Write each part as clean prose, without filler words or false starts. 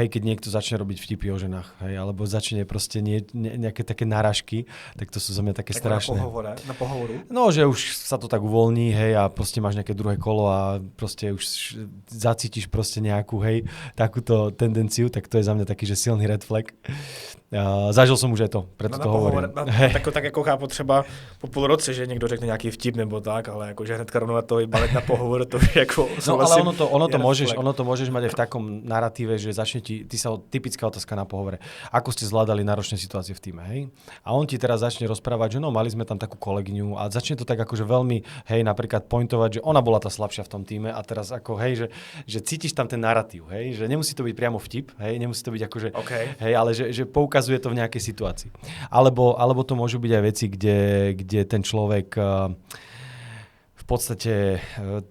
hej, keď niekto začne robiť vtipy o ženách, hej, alebo začne proste nejaké také náražky, tak to sú za mňa také strašné. Na pohovoru? No, že už sa to tak uvoľní, hej, a proste máš nejaké druhé kolo a proste už zacítiš proste nejakú, hej, takúto tendenciu, tak to je za mňa taký, že silný red flag. Zažil som už aj to, preto to hovorím. Tak jako chápu třeba po půl roce, že někdo řekne nějaký vtip nebo tak, ale jakože hnedka rovnou na to vybalit na pohovor, to je jako... No ale ono to môžeš mať aj v takom naratíve, že začne ty sa typická otázka na pohovore. Ako ste zvládali náročné situácie v tíme, hej? A on ti teraz začne rozprávať, že no, mali sme tam takú kolegyňu a začne to tak akože veľmi, hej, napríklad pointovať, že ona bola tá slabšia v tom tíme a teraz ako, hej, že cítiš tam ten naratív, hej, že nemusí to byť priamo vtip, hej, nemusí to byť akože, hej, ale že poukazuje to v nejakej situácii. Alebo to môžu byť aj veci, kde ten človek v podstate,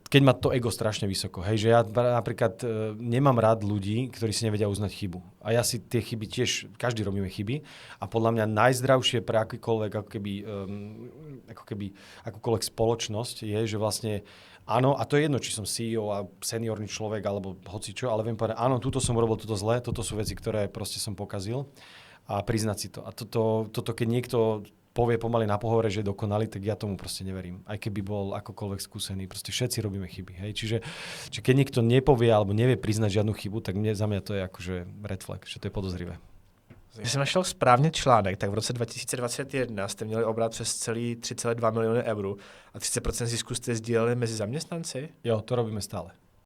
keď má to ego strašne vysoko, hej, že ja napríklad nemám rád ľudí, ktorí si nevedia uznať chybu. A ja si tie chyby tiež, každý robíme chyby a podľa mňa najzdravšie pre akúkoľvek spoločnosť je, že vlastne áno, a to je jedno, či som CEO a seniorný človek alebo hocičo, ale viem povedať, áno, túto som urobil, toto zle, toto sú veci, ktoré proste som pokazil a priznať si to. A toto keď niekto povie pomaly na pohovore, že je dokonalý, tak ja tomu proste neverím. Aj keby bol akokoľvek skúsený. Proste všetci robíme chyby. Hej? Čiže keď niekto nepovie alebo nevie priznať žiadnu chybu, tak za mňa to je akože red flag, že to je podozrivé. Když jsem našel správně článek, tak v roce 2021 jste měli obrat přes celý 3,2 miliony eur a 30% zisku jste sdíleli mezi zaměstnanci? Jo, to robíme stále.